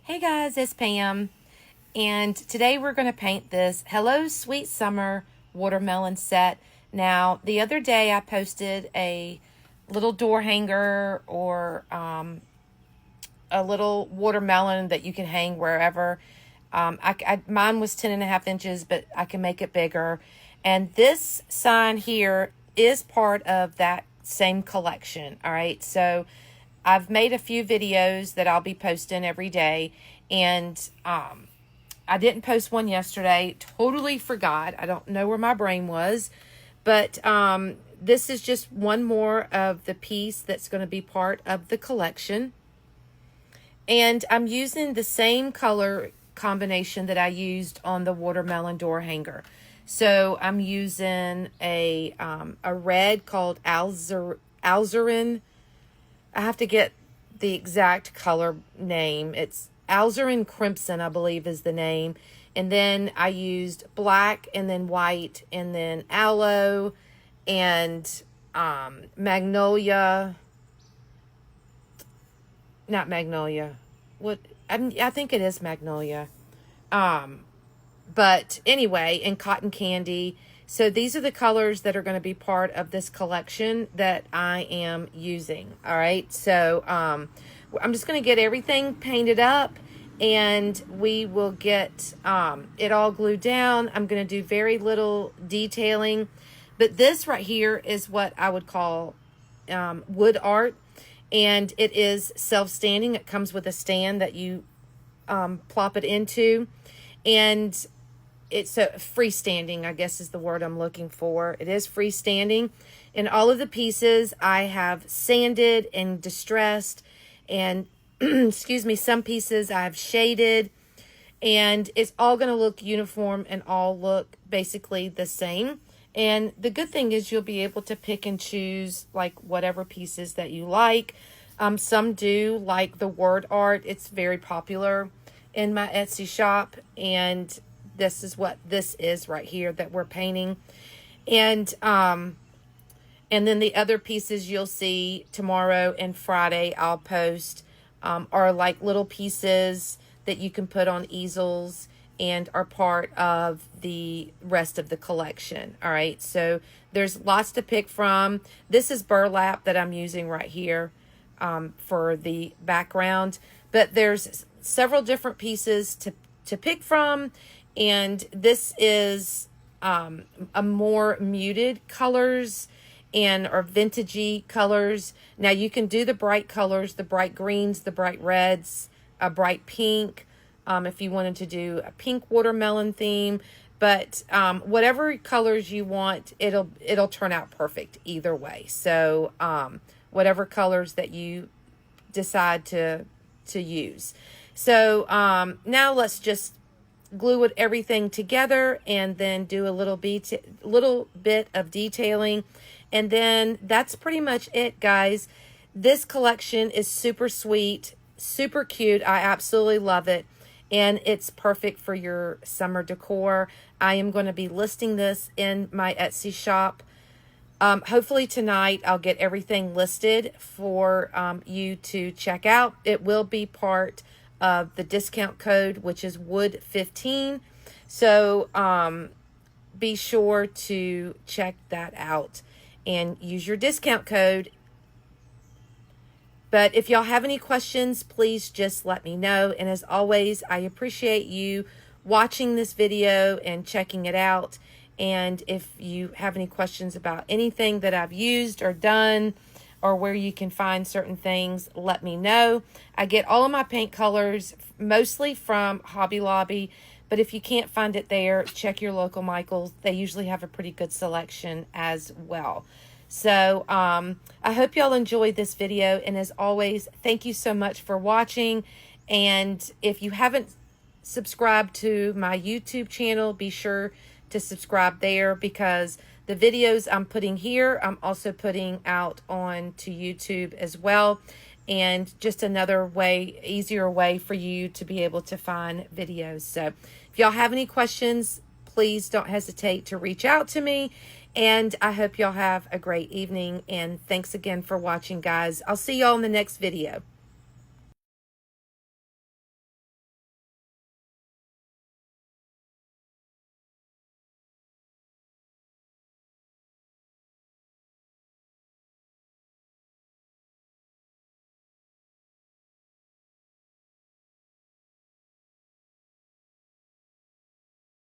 Hey guys, it's Pam, and today we're going to paint this Hello Sweet Summer watermelon set. Now, the other day I posted a little door hanger or a little watermelon that you can hang wherever. Mine was 10.5 inches, but I can make it bigger. And this sign here is part of that same collection, all right? So I've made a few videos that I'll be posting every day, and I didn't post one yesterday. Totally forgot. I don't know where my brain was, but this is just one more of the piece that's going to be part of the collection. And I'm using the same color combination that I used on the watermelon door hanger. So I'm using a red called Alizarin. I have to get the exact color name. It's Alizarin Crimson, I believe is the name. And then I used black and then white and then aloe and magnolia. Not magnolia. I think it is magnolia. But anyway, and cotton candy. So these are the colors that are going to be part of this collection that I am using. All right. So I'm just going to get everything painted up, and we will get it all glued down. I'm going to do very little detailing, but this right here is what I would call wood art. And it is self-standing. It comes with a stand that you plop it into. And it's a freestanding, I guess is the word I'm looking for. It is freestanding. And all of the pieces I have sanded and distressed. And, excuse me, some pieces I've shaded. And it's all going to look uniform and all look basically the same. And the good thing is you'll be able to pick and choose like whatever pieces that you like. Some do like the word art. It's very popular in my Etsy shop. And this is what this is right here that we're painting. And then the other pieces you'll see tomorrow and Friday I'll post are like little pieces that you can put on easels and are part of the rest of the collection. All right, so there's lots to pick from. This is burlap that I'm using right here for the background, but there's several different pieces to pick from, and this is a more muted colors and or vintagey colors. Now you can do the bright colors, the bright greens, the bright reds, a bright pink, if you wanted to do a pink watermelon theme. But whatever colors you want, it'll turn out perfect either way. So whatever colors that you decide to use. So now let's just glue everything together and then do a little bit of detailing. And then that's pretty much it, guys. This collection is super sweet, super cute. I absolutely love it. And it's perfect for your summer decor. I am going to be listing this in my Etsy shop. Hopefully tonight I'll get everything listed for you to check out. It will be part of the discount code, which is WOOD15. So be sure to check that out and use your discount code. But if y'all have any questions, please just let me know. And as always, I appreciate you watching this video and checking it out. And if you have any questions about anything that I've used or done or where you can find certain things, let me know. I get all of my paint colors mostly from Hobby Lobby. But if you can't find it there, check your local Michaels. They usually have a pretty good selection as well. So I hope y'all enjoyed this video, and as always, thank you so much for watching. And if you haven't subscribed to my YouTube channel, be sure to subscribe there, because the videos I'm putting here, I'm also putting out on to YouTube as well. And just another way, easier way for you to be able to find videos. So if y'all have any questions, please don't hesitate to reach out to me. And I hope y'all have a great evening. And thanks again for watching, guys. I'll see y'all in the next video.